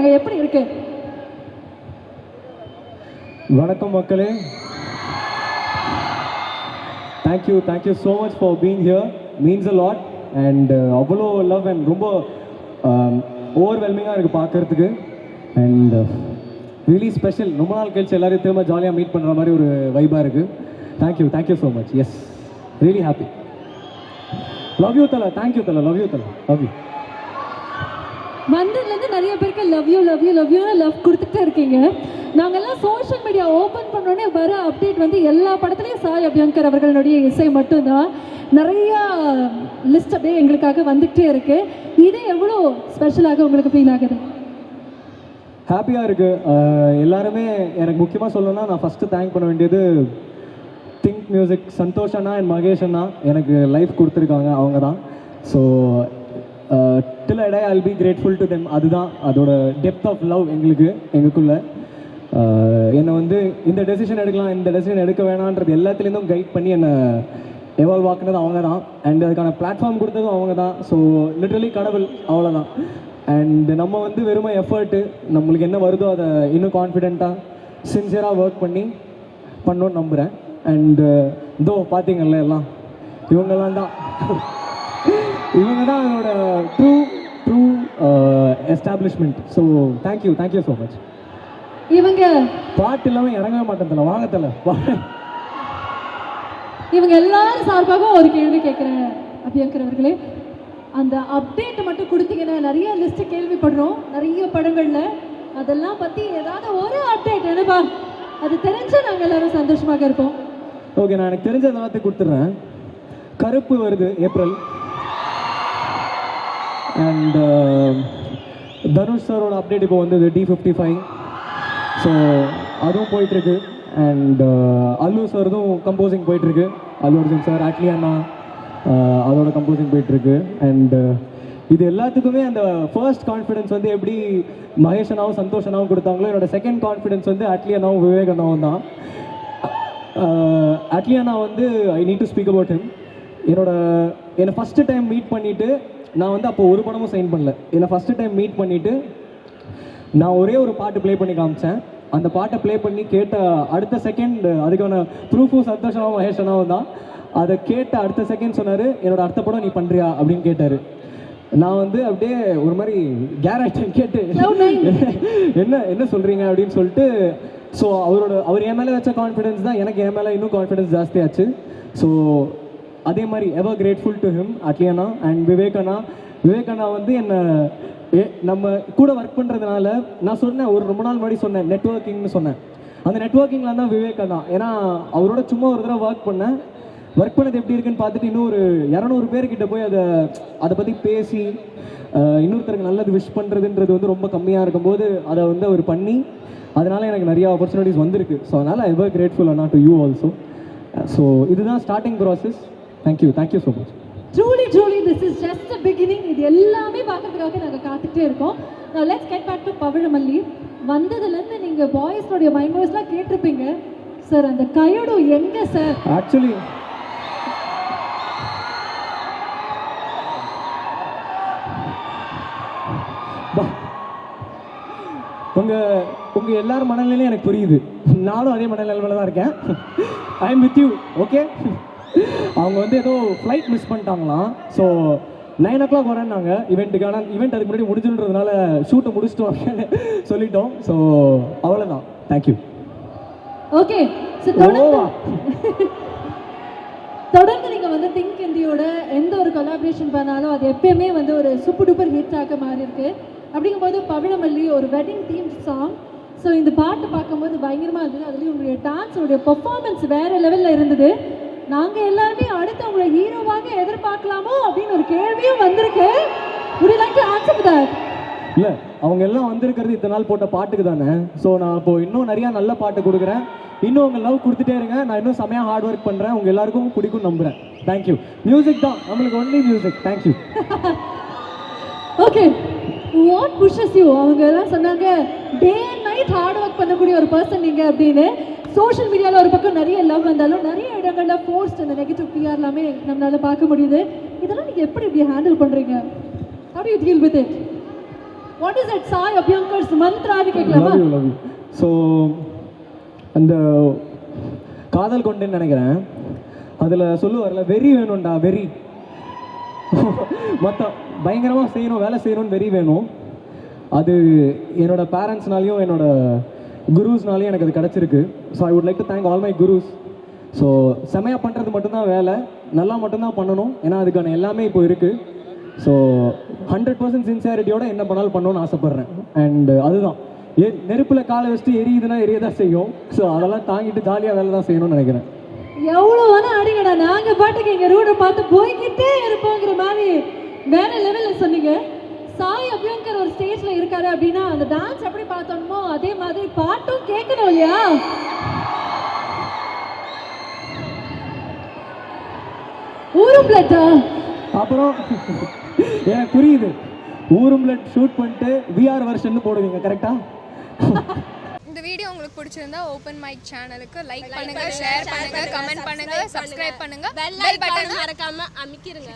இருக்காங்க, எப்படி இருக்கு? வணக்கம் மக்களே, thank you so much for being here, means a lot. And அவ்வளோ லவ் அண்ட் ரொம்ப ஓவர்வெல்மிங்காக இருக்குது பார்க்குறதுக்கு. And really special. ரொம்ப நாள் கழிச்சு எல்லாரையும் திரும்ப ஜாலியாக மீட் பண்ணுற மாதிரி ஒரு வைபாக இருக்குது. Thank you so much. Yes, really happy. Love you தல. தேங்க்யூ தல. லவ் யூ தல. Love you. வந்ததுலேருந்து நிறைய பேருக்கு லவ் யூ லவ் கொடுத்துட்டே இருக்கீங்க. நாங்கள்லாம் சோஷியல் மீடியா ஓப்பன் பண்ணோடனே வர அப்டேட் வந்து எல்லா படத்துலையும் சாய் அபியங்கர் அவர்களுடைய இசை மட்டும்தான். நிறையா லிஸ்ட் அப்படியே எங்களுக்காக வந்துகிட்டே இருக்கு. இது எவ்வளோ ஸ்பெஷலாக உங்களுக்கு ஃபீல் ஆகுது? ஹாப்பியாக இருக்குது. எல்லாருமே எனக்கு முக்கியமாக சொல்லணும்னா, நான் ஃபஸ்ட்டு தேங்க் பண்ண வேண்டியது திங்க் மியூசிக் சந்தோஷ் அண்ணா அண்ட் மகேஷ் அண்ணா. எனக்கு லைஃப் கொடுத்துருக்காங்க, அவங்க தான். So till I die I'll be grateful to them. அதுதான் அதோட டெப்த் ஆஃப் லவ் எங்களுக்குள்ள. என்னை வந்து இந்த டெசிஷன் எடுக்கலாம், இந்த டெசிஷன் எடுக்க வேணான்றது எல்லாத்துலேருந்தும் கைட் பண்ணி என்னை எவால்வ் ஆக்குனது அவங்க தான். அண்ட் அதுக்கான பிளாட்ஃபார்ம் கொடுத்ததும் அவங்க தான். ஸோ லிட்ரலி கடவுள், அவ்வளோதான். அண்ட் நம்ம வந்து வெறுமை எஃபர்ட்டு, நம்மளுக்கு என்ன வருதோ அதை இன்னும் கான்ஃபிடென்ட்டாக சின்சியராக ஒர்க் பண்ணோன்னு நம்புகிறேன். அண்டு இதோ பார்த்தீங்கல்ல, எல்லாம் இவங்கெல்லாம் தான் என்னோட true establishment. So thank you so much. இவங்க பாட்டு இல்லாமல் இறங்கவே மாட்டேன். வாங்கத்தல இவங்க எல்லாரும் சார்பாக ஒரு கேள்வி கேட்குறேன் அபியங்கர் அவர்களே. அந்த அப்டேட் மட்டும் கொடுத்தீங்கன்னா, நிறைய லிஸ்ட் கேள்விப்படுறோம் நிறைய படங்கள்ல, அதெல்லாம் பற்றி ஏதாவது ஒரு அப்டேட் என்னப்பா, அது தெரிஞ்சு நாங்கள் எல்லாரும் சந்தோஷமாக இருப்போம். ஓகே, நான் எனக்கு தெரிஞ்ச எல்லாத்தையும் கொடுத்துட்றேன். கருப்பு வருது ஏப்ரல். அண்ட் தனுஷ் சாரோட அப்டேட் இப்போ வந்தது D55. ஸோ அதுவும் போயிட்டுருக்கு. அண்ட் அல்லு சார்தும் கம்போசிங் போயிட்டுருக்கு. அல்லு அர்ஜுன் சார், அட்லி அண்ணா, அதோட கம்போசிங் போயிட்டுருக்கு. அண்ட் இது எல்லாத்துக்குமே அந்த ஃபர்ஸ்ட் கான்ஃபிடென்ஸ் வந்து எப்படி மகேஷ் அண்ணாவும் சந்தோஷ் அண்ணாவும் கொடுத்தாங்களோ, என்னோட செகண்ட் கான்ஃபிடென்ஸ் வந்து அட்லி அண்ணாவும் விவேக் அண்ணாவும் தான். அட்லி அண்ணா வந்து I need to speak about him. என்னை ஃபஸ்ட்டு டைம் மீட் பண்ணிவிட்டு, நான் வந்து அப்போ ஒரு படமும் சைன் பண்ணல. என்னை ஃபஸ்ட்டு டைம் மீட் பண்ணிவிட்டு நான் ஒரே ஒரு பாட்டு ப்ளே பண்ணி காமிச்சேன். அந்த பாட்டை ப்ளே பண்ணி கேட்ட அடுத்த செகண்ட், அதுக்கான ப்ரூஃபும் சந்தோஷமாகவும் மகேஷ் அண்ணாவும் தான். அதை கேட்ட அடுத்த செகண்ட் சொன்னார், என்னோட அடுத்த படம் நீ பண்ணுறியா அப்படின்னு கேட்டார். நான் வந்து அப்படியே ஒரு மாதிரி கேரக்டர் கேட்டு என்ன சொல்கிறீங்க அப்படின்னு சொல்லிட்டு. ஸோ அவர் என் மேலே வச்ச கான்ஃபிடென்ஸ் தான் எனக்கு என் மேலே இன்னும் கான்ஃபிடென்ஸ் ஜாஸ்தியாச்சு. ஸோ அதே மாதிரி ever grateful to him, Atlee அண்ணா அண்ட் விவேக் அண்ணா வந்து என்னை நம்ம கூட ஒர்க் பண்ணுறதுனால, நான் சொன்னேன் ரொம்ப நாள் முன்னாடி சொன்னேன், நெட்வொர்க்கிங்னு சொன்னேன். அந்த நெட்வொர்க்கிங்கில் தான் விவேக் அண்ணா. ஏன்னா அவரோட சும்மா ஒரு தடவை ஒர்க் பண்ணது எப்படி இருக்குன்னு பார்த்துட்டு இன்னும் ஒரு 200 பேர்கிட்ட போய் அதை பற்றி பேசி இன்னொருத்தருக்கு நல்லது விஷ் பண்ணுறதுன்றது வந்து ரொம்ப கம்மியாக இருக்கும்போது அதை வந்து அவர் பண்ணி, அதனால் எனக்கு நிறைய ஆப்பர்ச்சுனிட்டிஸ் வந்திருக்கு. ஸோ அதனால் ஐ எவர் கிரேட்ஃபுல் அண்ணா டு யூ ஆல்சோ. ஸோ இதுதான் starting process. Thank you so much. Truly this is just the beginning. இது எல்லாமே பார்க்கறதுக்காக நாங்கள் காத்துக்கிட்டே இருக்கோம். Now let's get back to பவிழமல்லி. வந்ததுலேருந்து நீங்கள் பாய்ஸோடைய மைமோஸ்லாம் கேட்டிருப்பீங்க. சார் அந்த கையோடு எங்கே சார்? ஆக்சுவலி உங்க எல்லாரும் மனநிலையும் எனக்கு புரியுது. நானும் அதே மனநிலையில தான் இருக்கேன். I am with you. Okay, அவங்க வந்து ஏதோ ஃப்ளைட் மிஸ் பண்ணிட்டாங்களாம். ஸோ 9 o'clock வரேன்னாங்க ஈவெண்ட்டுக்கான. ஈவெண்ட் அதுக்கு முன்னாடி முடிஞ்சுன்றதுனால ஷூட்டை முடிச்சுட்டு வாங்கன்னு சொல்லிட்டோம். ஸோ அவ்வளோதான். தேங்க்யூ. ஓகே, தொடர்ந்து நீங்கள் வந்து திங்க் இந்தியோட எந்த ஒரு கொலாபரேஷன் பண்ணாலும் அது எப்பயுமே வந்து ஒரு சூப்பர் டூப்பர் ஹிட்டாக மாறி இருக்கு. அப்படிங்கும்போது பவிழமல்லி ஒரு வெட்டிங் தீம் சாங். ஸோ இந்த பாட்டு பார்க்கும்போது பயங்கரமாக இருந்தது. அதுலேயும் உங்களுடைய டான்ஸ், உங்களுடைய பெர்ஃபார்மன்ஸ் வேறு லெவலில் இருந்தது. நாங்கள் எல்லாருமே அடுத்து உங்களை ஹீரோவாக எதிர்பார்க்கலாமோ அப்படின்னு ஒரு கேள்வியும் வந்திருக்கு. Would you like to answer that? இல்லை, அவங்க எல்லாம் வந்திருக்கிறது இத்தனை நாள் போட்ட பாட்டுக்கு தானே. ஸோ நான் இப்போ இன்னும் நிறையா நல்ல பாட்டு கொடுக்குறேன். இன்னும் உங்கள் லவ் கொடுத்துட்டே இருங்க. நான் இன்னும் செமையாக ஹார்ட் ஒர்க் பண்ணுறேன். உங்கள் எல்லாருக்கும் பிடிக்கும் நம்புகிறேன். தேங்க்யூ. மியூசிக் தான் நம்மளுக்கு, only music. Thank you. Okay, what புஷஸ் you? அவங்க எல்லாம் சொன்னாங்க day and night hard work பண்ணக்கூடிய ஒரு பர்சன் நீங்கள் அப்படின்னு. சோஷியல் மீடியாவில் ஒரு பக்கம் நிறைய லவ் வந்தாலும் நிறைய இடங்களில் போஸ்ட் அந்த நெகட்டிவ் பிஆர் எல்லாமே நம்மளால பார்க்க முடியுது. இதெல்லாம் நீங்கள் எப்படி இப்படி ஹேண்டில் பண்ணுறீங்க? How do you deal with it? What is that Sai Abhyankar's மந்த்ரான்னு கேட்கலாமா? Love you. ஸோ அந்த காதல் கொண்டேன்னு நினைக்கிறேன், அதில் சொல்லுவார்ல வெறி வேணும்டா வெறி, மொத்தம் பயங்கரமாக செய்யணும் வேலை செய்யணும்னு வெறி வேணும். அது என்னோட பேரண்ட்ஸ்னாலையும் என்னோட குருஸ்னாலையும் எனக்கு அது கிடச்சிருக்கு. So I would like to thank all my gurus. So செமையாக பண்ணுறது மட்டும்தான் வேலை, நல்லா மட்டும்தான் பண்ணணும், ஏன்னா அதுக்கான எல்லாமே இப்போ இருக்குது. ஸோ 100% சின்சியாரிட்டியோட என்ன பண்ணாலும் பண்ணணும்னு ஆசைப்பட்றேன். அண்ட் அதுதான் நெருப்பில் காலை வச்சுட்டு எரியுதுன்னா எரியதான் செய்யும். ஸோ அதெல்லாம் தாங்கிட்டு ஜாலியாக வேலை தான் செய்யணும்னு நினைக்கிறேன். எவ்வளோ வேணா அடிங்கடா, நாங்க பாட்டுக்கு எங்க ரூட்டை பார்த்து போய்கிட்டே இருப்போங்கிற மாதிரி வேற லெவலில் சொன்னீங்க. சாய் அபியங்கர் ஒரு ஸ்டேஜ்ல இருக்காரு அப்படின்னா அந்த டான்ஸ் எப்படி பார்த்தோமோ அதே மாதிரி பாட்டும் கேட்கணும் இல்லையா? ஊரும் பிளட்டா? அப்புறம் எனக்கு புரியுது, ஊரும் பிளட் ஷூட் பண்ணிட்டு விஆர் வெர்ஷன் போடுவீங்க கரெக்டா? இந்த வீடியோ உங்களுக்கு பிடிச்சிருந்தா ஓப்பன் மைக் சேனலுக்கு லைக் பண்ணுங்க, ஷேர் பண்ணுங்க, கமெண்ட் பண்ணுங்க, சப்ஸ்கிரைப் பண்ணுங்க, பெல் பட்டன் மறக்காம அமுக்கிருங்க.